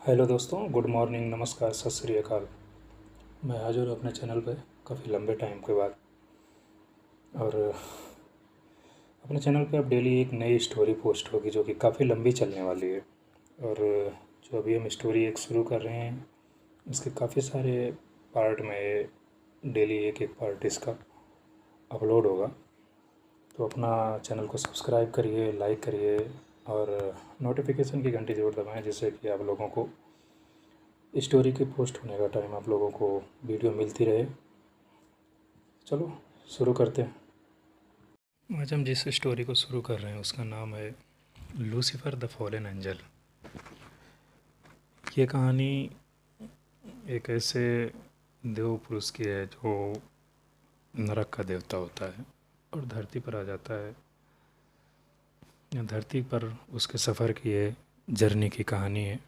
Hello दोस्तों, good morning, नमस्कार, सत श्री अकाल। मैं हाजिर हूँ अपने चैनल पे काफ़ी लंबे टाइम के बाद। और अपने चैनल पे अब डेली एक नई स्टोरी पोस्ट होगी जो कि काफ़ी लंबी चलने वाली है। और जो अभी हम स्टोरी एक शुरू कर रहे हैं, इसके काफ़ी सारे पार्ट में डेली एक एक पार्ट इसका अपलोड होगा। तो अपना चैनल को सब्सक्राइब करिए, लाइक करिए और नोटिफिकेशन की घंटी ज़रूर दबाएं, जिससे कि आप लोगों को स्टोरी के पोस्ट होने का टाइम आप लोगों को वीडियो मिलती रहे। चलो शुरू करते हैं। आज हम जिस स्टोरी को शुरू कर रहे हैं उसका नाम है लूसीफर द फॉलन एंजल। ये कहानी एक ऐसे देव पुरुष की है जो नरक का देवता होता है और धरती पर आ जाता है। धरती पर उसके सफ़र की है, जर्नी की कहानी है।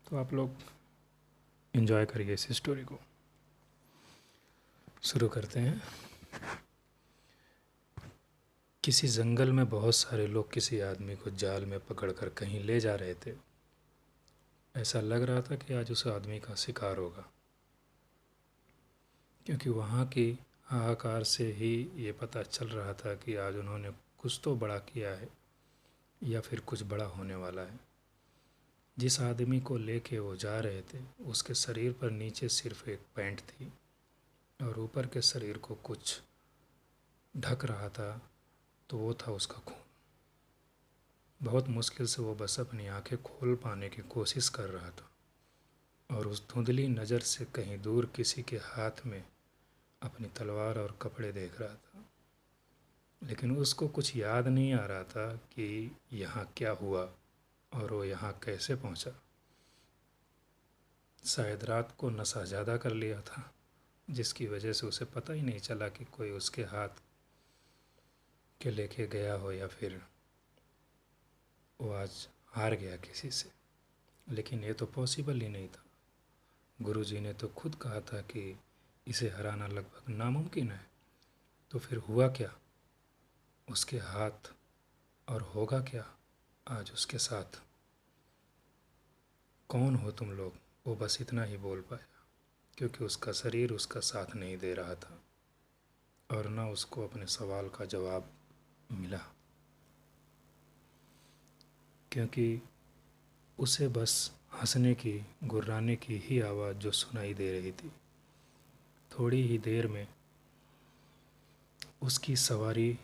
तो आप लोग एंजॉय करिए इस स्टोरी को। शुरू करते हैं। किसी जंगल में बहुत सारे लोग किसी आदमी को जाल में पकड़कर कहीं ले जा रहे थे। ऐसा लग रहा था कि आज उस आदमी का शिकार होगा, क्योंकि वहाँ की हाहाकार से ही ये पता चल रहा था कि आज उन्होंने कुछ तो बड़ा किया है या फिर कुछ बड़ा होने वाला है। जिस आदमी को लेके वो जा रहे थे उसके शरीर पर नीचे सिर्फ एक पैंट थी और ऊपर के शरीर को कुछ ढक रहा था, तो वो था उसका खून। बहुत मुश्किल से वो बस अपनी आंखें खोल पाने की कोशिश कर रहा था और उस धुंधली नज़र से कहीं दूर किसी के हाथ में अपनी तलवार और कपड़े देख रहा था। लेकिन उसको कुछ याद नहीं आ रहा था कि यहाँ क्या हुआ और वो यहाँ कैसे पहुँचा। शायद रात को नशा ज़्यादा कर लिया था, जिसकी वजह से उसे पता ही नहीं चला कि कोई उसके हाथ के लेके गया हो या फिर वो आज हार गया किसी से। लेकिन ये तो पॉसिबल ही नहीं था। गुरुजी ने तो खुद कहा था कि इसे हराना लगभग नामुमकिन है। तो फिर हुआ क्या उसके हाथ, और होगा क्या आज उसके साथ? कौन हो तुम लोग? वो बस इतना ही बोल पाया, क्योंकि उसका शरीर उसका साथ नहीं दे रहा था और न उसको अपने सवाल का जवाब मिला, क्योंकि उसे बस हंसने की, गुर्राने की ही आवाज़ जो सुनाई दे रही थी। थोड़ी ही देर में उसकी सवारी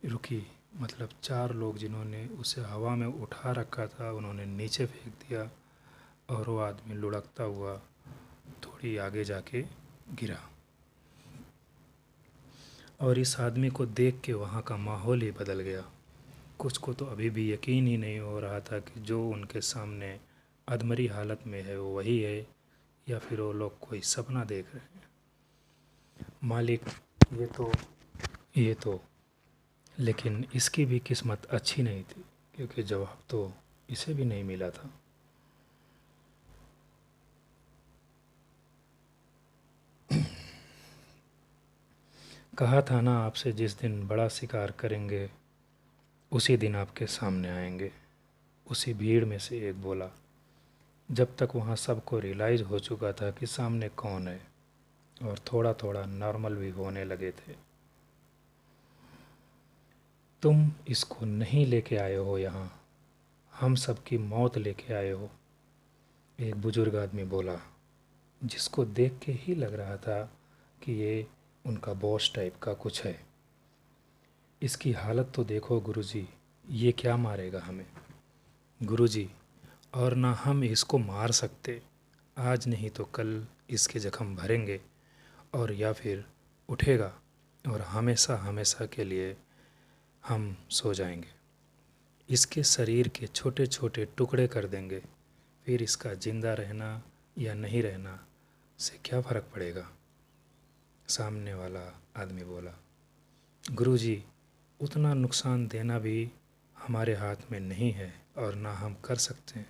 रुकी। मतलब 4 लोग जिन्होंने उसे हवा में उठा रखा था उन्होंने नीचे फेंक दिया और वो आदमी लुढ़कता हुआ थोड़ी आगे जाके गिरा। और इस आदमी को देख के वहाँ का माहौल ही बदल गया। कुछ को तो अभी भी यकीन ही नहीं हो रहा था कि जो उनके सामने अधमरी हालत में है वो वही है या फिर वो लोग कोई सपना देख रहे हैं। मालिक, ये तो लेकिन इसकी भी किस्मत अच्छी नहीं थी, क्योंकि जवाब तो इसे भी नहीं मिला था। कहा था ना आपसे, जिस दिन बड़ा शिकार करेंगे उसी दिन आपके सामने आएंगे। उसी भीड़ में से एक बोला, जब तक वहाँ सबको रियलाइज़ हो चुका था कि सामने कौन है और थोड़ा थोड़ा नॉर्मल भी होने लगे थे। तुम इसको नहीं लेके आए हो यहाँ, हम सबकी मौत लेके आए हो, एक बुजुर्ग आदमी बोला, जिसको देख के ही लग रहा था कि ये उनका बॉस टाइप का कुछ है। इसकी हालत तो देखो गुरुजी, ये क्या मारेगा हमें? गुरुजी, और ना हम इसको मार सकते। आज नहीं तो कल इसके जख्म भरेंगे और या फिर उठेगा और हमेशा हमेशा के लिए हम सो जाएंगे। इसके शरीर के छोटे छोटे टुकड़े कर देंगे, फिर इसका ज़िंदा रहना या नहीं रहना से क्या फ़र्क पड़ेगा? सामने वाला आदमी बोला, गुरुजी, उतना नुकसान देना भी हमारे हाथ में नहीं है और ना हम कर सकते हैं।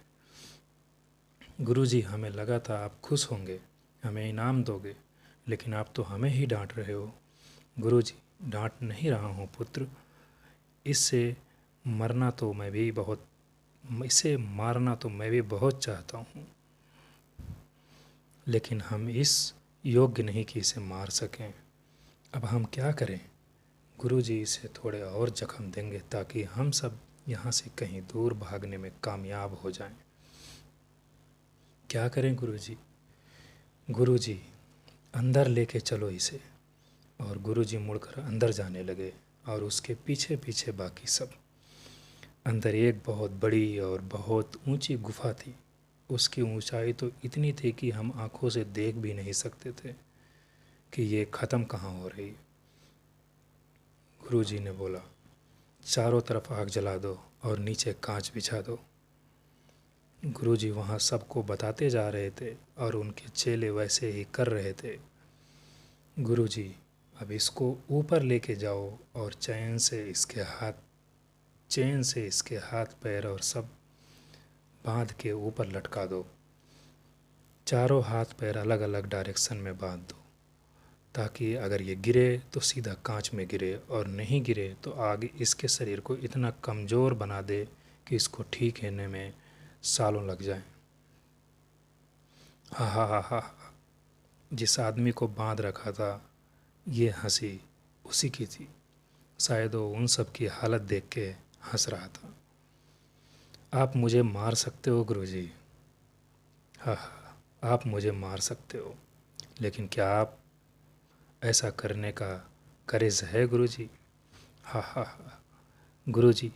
गुरुजी, हमें लगा था आप खुश होंगे, हमें इनाम दोगे, लेकिन आप तो हमें ही डांट रहे हो। गुरुजी, डांट नहीं रहा हूँ पुत्र, इससे मरना तो मैं भी बहुत इसे मारना तो मैं भी बहुत चाहता हूँ, लेकिन हम इस योग्य नहीं कि इसे मार सकें। अब हम क्या करें? गुरुजी इसे थोड़े और जख्म देंगे ताकि हम सब यहाँ से कहीं दूर भागने में कामयाब हो जाएं। क्या करें गुरुजी? गुरुजी, अंदर लेके चलो इसे। और गुरुजी मुड़कर अंदर जाने लगे और उसके पीछे पीछे बाकी सब। अंदर एक बहुत बड़ी और बहुत ऊंची गुफा थी। उसकी ऊंचाई तो इतनी थी कि हम आंखों से देख भी नहीं सकते थे कि ये ख़त्म कहाँ हो रही। गुरुजी ने बोला, चारों तरफ आग जला दो और नीचे कांच बिछा दो। गुरुजी वहाँ सबको बताते जा रहे थे और उनके चेले वैसे ही कर रहे थे। गुरुजी, अब इसको ऊपर लेके जाओ और चैन से इसके हाथ पैर और सब बांध के ऊपर लटका दो। चारों हाथ पैर अलग अलग डायरेक्शन में बांध दो ताकि अगर ये गिरे तो सीधा कांच में गिरे, और नहीं गिरे तो आग इसके शरीर को इतना कमज़ोर बना दे कि इसको ठीक होने में सालों लग जाएं। हा हा हा हा। जिस आदमी को बांध रखा था, ये हंसी उसी की थी। शायद वो उन सब की हालत देख के हंस रहा था। आप मुझे मार सकते हो गुरुजी। हाँ हाँ, आप मुझे मार सकते हो, लेकिन क्या आप ऐसा करने का करेज है गुरुजी? हाँ हाँ हाँ। गुरुजी,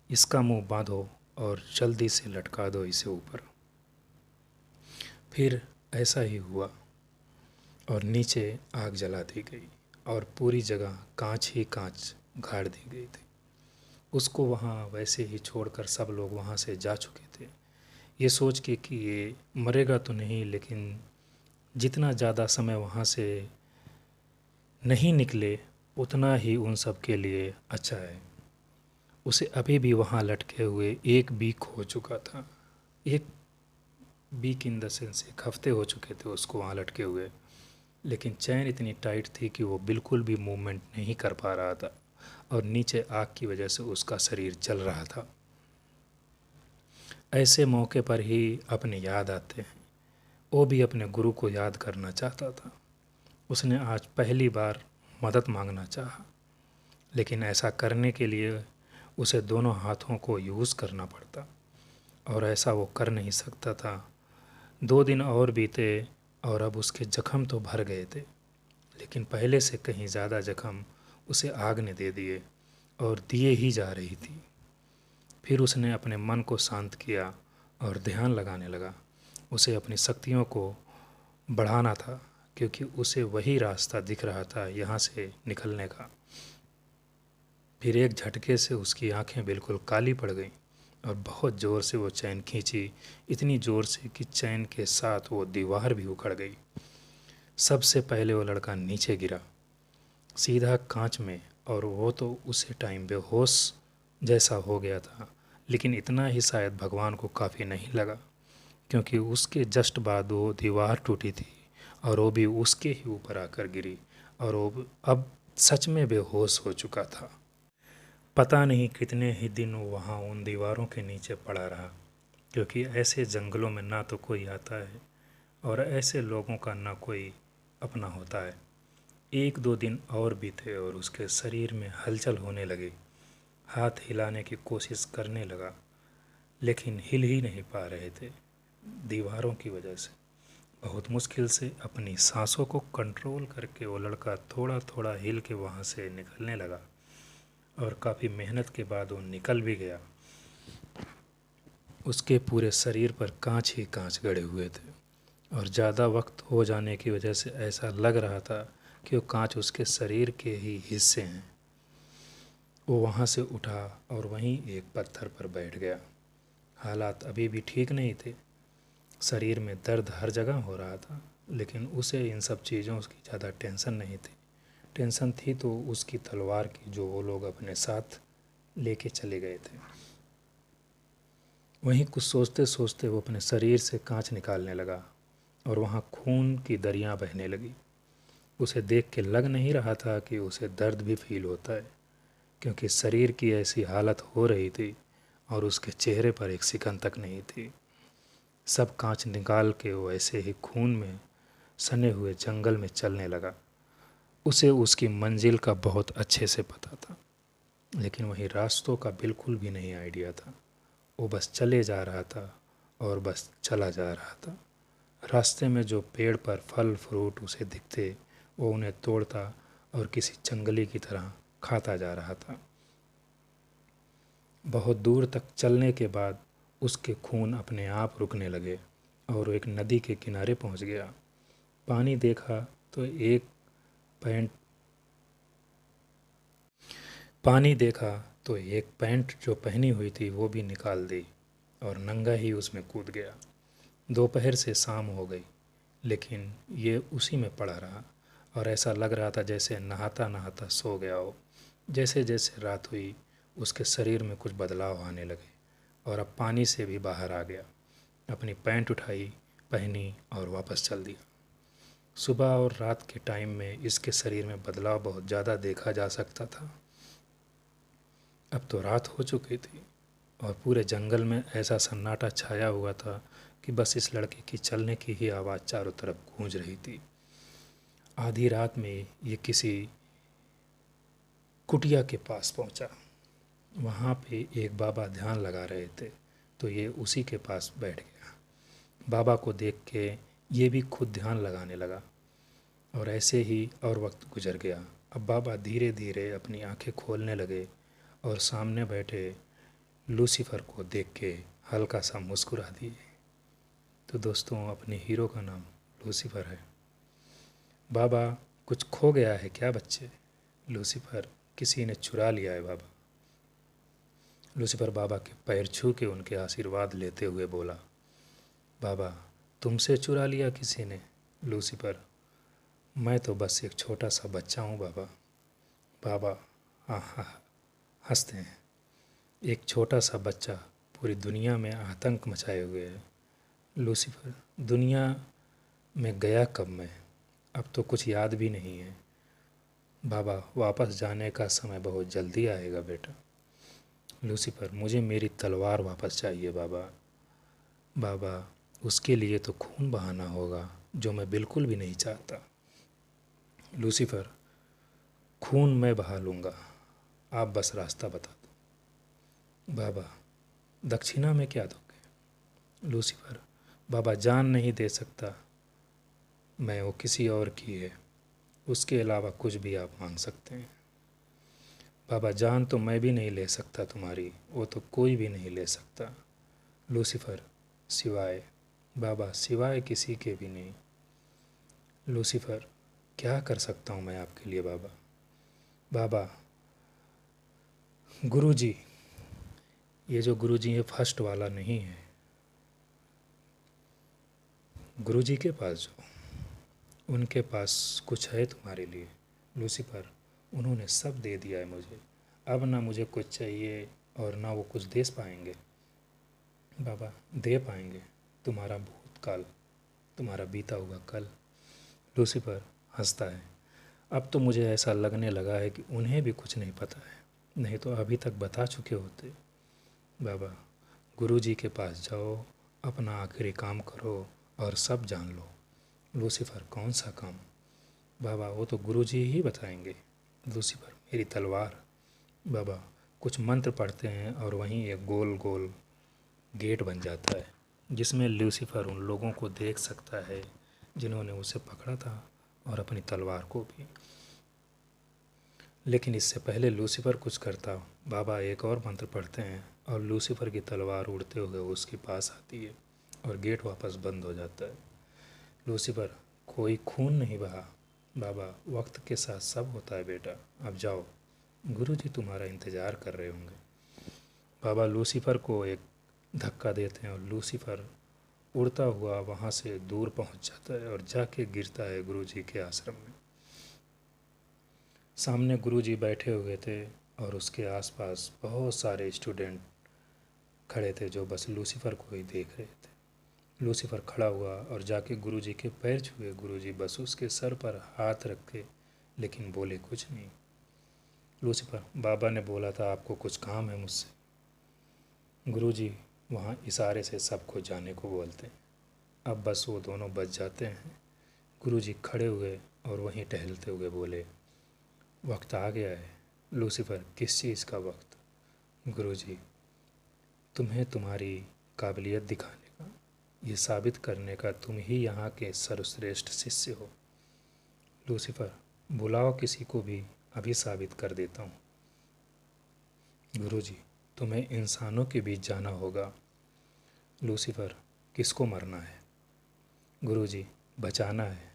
इसका मुंह बांधो और जल्दी से लटका दो इसे ऊपर। फिर ऐसा ही हुआ और नीचे आग जला दी गई और पूरी जगह कांच ही कांच गाड़ दी गई थी। उसको वहाँ वैसे ही छोड़कर सब लोग वहाँ से जा चुके थे, ये सोच के कि ये मरेगा तो नहीं, लेकिन जितना ज़्यादा समय वहाँ से नहीं निकले उतना ही उन सब के लिए अच्छा है। उसे अभी भी वहाँ लटके हुए एक वीक हो चुका था। एक वीक इन द सेंस 1 हफ्ते हो चुके थे उसको वहाँ लटके हुए, लेकिन चैन इतनी टाइट थी कि वो बिल्कुल भी मूवमेंट नहीं कर पा रहा था और नीचे आग की वजह से उसका शरीर जल रहा था। ऐसे मौके पर ही अपने याद आते हैं। वो भी अपने गुरु को याद करना चाहता था। उसने आज पहली बार मदद मांगना चाहा, लेकिन ऐसा करने के लिए उसे दोनों हाथों को यूज़ करना पड़ता और ऐसा वो कर नहीं सकता था। 2 दिन और बीते और अब उसके जख्म तो भर गए थे, लेकिन पहले से कहीं ज़्यादा जख्म उसे आग ने दे दिए और दिए ही जा रही थी। फिर उसने अपने मन को शांत किया और ध्यान लगाने लगा। उसे अपनी शक्तियों को बढ़ाना था, क्योंकि उसे वही रास्ता दिख रहा था यहाँ से निकलने का। फिर एक झटके से उसकी आंखें बिल्कुल काली पड़ गईं और बहुत ज़ोर से वो चैन खींची, इतनी ज़ोर से कि चैन के साथ वो दीवार भी उखड़ गई। सबसे पहले वो लड़का नीचे गिरा सीधा कांच में, और वो तो उसी टाइम बेहोश जैसा हो गया था। लेकिन इतना ही शायद भगवान को काफ़ी नहीं लगा, क्योंकि उसके जस्ट बाद वो दीवार टूटी थी और वो भी उसके ही ऊपर आकर गिरी और वो अब सच में बेहोश हो चुका था। पता नहीं कितने ही दिन वो वहाँ उन दीवारों के नीचे पड़ा रहा, क्योंकि ऐसे जंगलों में ना तो कोई आता है और ऐसे लोगों का ना कोई अपना होता है। 1-2 दिन और बीते और उसके शरीर में हलचल होने लगी। हाथ हिलाने की कोशिश करने लगा, लेकिन हिल ही नहीं पा रहे थे दीवारों की वजह से। बहुत मुश्किल से अपनी सांसों को कंट्रोल करके वो लड़का थोड़ा थोड़ा हिल के वहाँ से निकलने लगा और काफ़ी मेहनत के बाद वो निकल भी गया। उसके पूरे शरीर पर कांच ही कांच गड़े हुए थे और ज़्यादा वक्त हो जाने की वजह से ऐसा लग रहा था कि वो कांच उसके शरीर के ही हिस्से हैं। वो वहाँ से उठा और वहीं एक पत्थर पर बैठ गया। हालात अभी भी ठीक नहीं थे, शरीर में दर्द हर जगह हो रहा था, लेकिन उसे इन सब चीज़ों की ज़्यादा टेंशन नहीं थी। टेंशन थी तो उसकी तलवार की, जो वो लोग अपने साथ लेके चले गए थे। वहीं कुछ सोचते सोचते वो अपने शरीर से कांच निकालने लगा और वहाँ खून की दरियाँ बहने लगी। उसे देख के लग नहीं रहा था कि उसे दर्द भी फील होता है, क्योंकि शरीर की ऐसी हालत हो रही थी और उसके चेहरे पर एक सिकन तक नहीं थी। सब कांच निकाल के वो ऐसे ही खून में सने हुए जंगल में चलने लगा। उसे उसकी मंजिल का बहुत अच्छे से पता था, लेकिन वहीं रास्तों का बिल्कुल भी नहीं आइडिया था। वो बस चले जा रहा था और बस चला जा रहा था। रास्ते में जो पेड़ पर फल फ्रूट उसे दिखते वो उन्हें तोड़ता और किसी जंगली की तरह खाता जा रहा था। बहुत दूर तक चलने के बाद उसके खून अपने आप रुकने लगे और वो एक नदी के किनारे पहुंच गया। पानी देखा तो एक पैंट पानी देखा तो एक पैंट जो पहनी हुई थी वो भी निकाल दी और नंगा ही उसमें कूद गया। दोपहर से शाम हो गई, लेकिन ये उसी में पड़ा रहा और ऐसा लग रहा था जैसे नहाता नहाता सो गया हो। जैसे जैसे रात हुई उसके शरीर में कुछ बदलाव आने लगे और अब पानी से भी बाहर आ गया। अपनी पैंट उठाई, पहनी और वापस चल दिया। सुबह और रात के टाइम में इसके शरीर में बदलाव बहुत ज़्यादा देखा जा सकता था। अब तो रात हो चुकी थी और पूरे जंगल में ऐसा सन्नाटा छाया हुआ था कि बस इस लड़के की चलने की ही आवाज़ चारों तरफ गूंज रही थी। आधी रात में ये किसी कुटिया के पास पहुंचा। वहाँ पे एक बाबा ध्यान लगा रहे थे, तो ये उसी के पास बैठ गया। बाबा को देख के ये भी खुद ध्यान लगाने लगा और ऐसे ही और वक्त गुजर गया। अब बाबा धीरे धीरे अपनी आंखें खोलने लगे और सामने बैठे लूसीफर को देख के हल्का सा मुस्कुरा दिए। तो दोस्तों, अपने हीरो का नाम लूसीफर है। बाबा, कुछ खो गया है क्या बच्चे? लूसीफर, किसी ने चुरा लिया है बाबा। लूसीफर बाबा के पैर छू के उनके आशीर्वाद लेते हुए बोला, बाबा, तुमसे चुरा लिया किसी ने? लूसीफर, मैं तो बस एक छोटा सा बच्चा हूँ बाबा। बाबा हाँ हाँ हंसते हैं। एक छोटा सा बच्चा पूरी दुनिया में आतंक मचाए हुए है। लूसीफर, दुनिया में गया कब मैं? अब तो कुछ याद भी नहीं है। बाबा, वापस जाने का समय बहुत जल्दी आएगा बेटा। लूसीफर, मुझे मेरी तलवार वापस चाहिए बाबा। बाबा, उसके लिए तो खून बहाना होगा, जो मैं बिल्कुल भी नहीं चाहता। लूसीफर, खून मैं बहा लूँगा, आप बस रास्ता बता दो। बाबा, दक्षिणा में क्या दोगे? लूसीफर, बाबा, जान नहीं दे सकता मैं, वो किसी और की है। उसके अलावा कुछ भी आप मांग सकते हैं। बाबा, जान तो मैं भी नहीं ले सकता तुम्हारी, वो तो कोई भी नहीं ले सकता। लूसीफर, सिवाय? बाबा, सिवाय किसी के भी नहीं। लूसीफर, क्या कर सकता हूँ मैं आपके लिए बाबा? बाबा, गुरुजी, ये जो गुरुजी है फर्स्ट वाला नहीं है। गुरुजी के पास जो, उनके पास कुछ है तुम्हारे लिए। लूसीफर, उन्होंने सब दे दिया है मुझे, अब ना मुझे कुछ चाहिए और ना वो कुछ दे पाएंगे। बाबा, दे पाएंगे, तुम्हारा भूतकाल, तुम्हारा बीता हुआ कल। लूसीफर हंसता है, अब तो मुझे ऐसा लगने लगा है कि उन्हें भी कुछ नहीं पता है, नहीं तो अभी तक बता चुके होते। बाबा, गुरुजी के पास जाओ, अपना आखिरी काम करो और सब जान लो। लूसीफर, कौन सा काम? बाबा, वो तो गुरुजी ही बताएंगे। लूसीफर, मेरी तलवार। बाबा, कुछ मंत्र पढ़ते हैं और वहीं एक गोल गोल गेट बन जाता है, जिसमें लूसीफर उन लोगों को देख सकता है जिन्होंने उसे पकड़ा था और अपनी तलवार को भी। लेकिन इससे पहले लूसीफर कुछ करता, बाबा एक और मंत्र पढ़ते हैं और लूसीफर की तलवार उड़ते हुए उसके पास आती है और गेट वापस बंद हो जाता है। लूसीफर, कोई खून नहीं बहा। बाबा, वक्त के साथ सब होता है बेटा, अब जाओ, गुरुजी तुम्हारा इंतज़ार कर रहे होंगे। बाबा लूसीफर को एक धक्का देते हैं और लूसीफर उड़ता हुआ वहाँ से दूर पहुँच जाता है और जाके गिरता है गुरुजी के आश्रम में। सामने गुरुजी बैठे हुए थे और उसके आसपास बहुत सारे स्टूडेंट खड़े थे जो बस लूसीफर को ही देख रहे थे। लूसीफर खड़ा हुआ और जाके गुरुजी के पैर छुए। गुरुजी बस उसके सर पर हाथ रखे, लेकिन बोले कुछ नहीं। लूसीफर, बाबा ने बोला था आपको कुछ काम है मुझसे। गुरुजी वहाँ इशारे से सबको जाने को बोलते हैं। अब बस वो दोनों बच जाते हैं। गुरुजी खड़े हुए और वहीं टहलते हुए बोले, वक्त आ गया है। लूसीफर, किस चीज़ का वक्त? गुरुजी, तुम्हें तुम्हारी काबिलियत दिखाने का, ये साबित करने का तुम ही यहाँ के सर्वश्रेष्ठ शिष्य हो। लूसीफर, बुलाओ किसी को भी, अभी साबित कर देता हूँ। गुरुजी, तुम्हें इंसानों के बीच जाना होगा। लूसीफर, किसको मरना है? गुरुजी, बचाना है।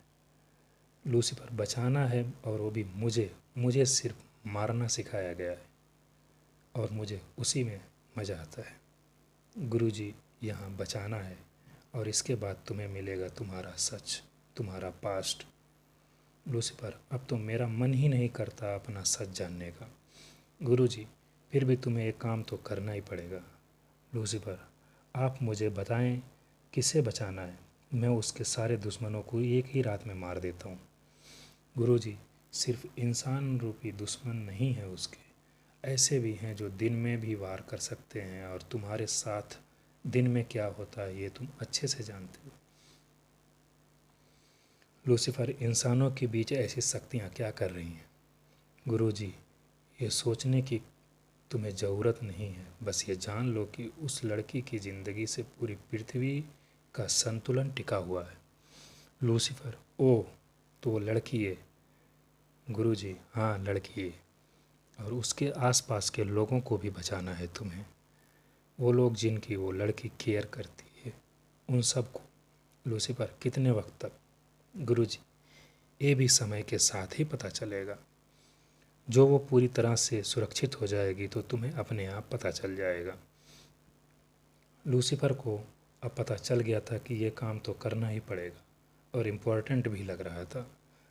लूसीफर, बचाना है और वो भी मुझे सिर्फ मारना सिखाया गया है और मुझे उसी में मज़ा आता है। गुरुजी, यहाँ बचाना है और इसके बाद तुम्हें मिलेगा तुम्हारा सच, तुम्हारा पास्ट। लूसीफर, अब तो मेरा मन ही नहीं करता अपना सच जानने का। गुरुजी, फिर भी तुम्हें एक काम तो करना ही पड़ेगा। लूसीफर, आप मुझे बताएं किसे बचाना है, मैं उसके सारे दुश्मनों को एक ही रात में मार देता हूँ। गुरुजी, सिर्फ इंसान रूपी दुश्मन नहीं है उसके, ऐसे भी हैं जो दिन में भी वार कर सकते हैं और तुम्हारे साथ दिन में क्या होता है ये तुम अच्छे से जानते हो। लूसीफर, इंसानों के बीच ऐसी शक्तियाँ क्या कर रही हैं? गुरुजी, ये सोचने की तुम्हें ज़रूरत नहीं है, बस ये जान लो कि उस लड़की की ज़िंदगी से पूरी पृथ्वी का संतुलन टिका हुआ है। लूसीफर, ओह, तो वो लड़की है? गुरुजी, हाँ, लड़की है और उसके आसपास के लोगों को भी बचाना है तुम्हें। वो लोग जिनकी वो लड़की केयर करती है, उन सबको। लूसीफर, कितने वक्त तक? गुरुजी, ये भी समय के साथ ही पता चलेगा। जो वो पूरी तरह से सुरक्षित हो जाएगी तो तुम्हें अपने आप पता चल जाएगा। लूसीफर को अब पता चल गया था कि ये काम तो करना ही पड़ेगा और इम्पोर्टेंट भी लग रहा था,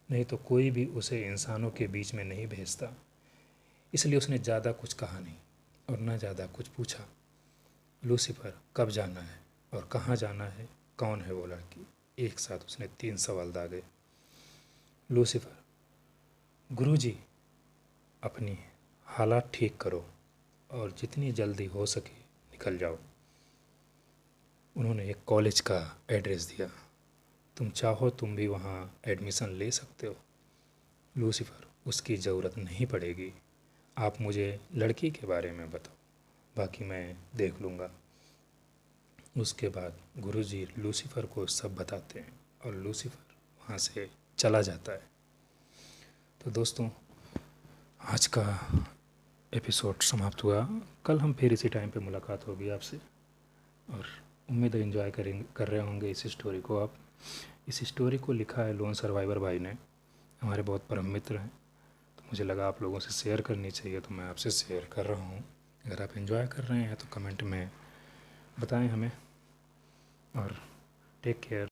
नहीं तो कोई भी उसे इंसानों के बीच में नहीं भेजता। इसलिए उसने ज़्यादा कुछ कहा नहीं और न ज़्यादा कुछ पूछा। लूसीफर, कब जाना है और कहाँ जाना है, कौन है वो लड़की? एक साथ उसने 3 सवाल दागे। लूसीफर, गुरुजी, अपनी हालात ठीक करो और जितनी जल्दी हो सके निकल जाओ। उन्होंने एक कॉलेज का एड्रेस दिया, तुम चाहो तुम भी वहाँ एडमिशन ले सकते हो। लूसीफर, उसकी ज़रूरत नहीं पड़ेगी, आप मुझे लड़की के बारे में बताओ, बाकी मैं देख लूँगा। उसके बाद गुरुजी लूसीफर को सब बताते हैं और लूसीफर वहाँ से चला जाता है। तो दोस्तों, आज का एपिसोड समाप्त हुआ। कल हम फिर इसी टाइम पे मुलाकात होगी आपसे और उम्मीद है एंजॉय कर रहे होंगे इस स्टोरी को आप। इस स्टोरी को लिखा है लोन सर्वाइवर भाई ने, हमारे बहुत परम मित्र हैं, तो मुझे लगा आप लोगों से शेयर करनी चाहिए तो मैं आपसे शेयर कर रहा हूँ। अगर आप एंजॉय कर रहे हैं तो कमेंट में बताएं हमें और टेक केयर।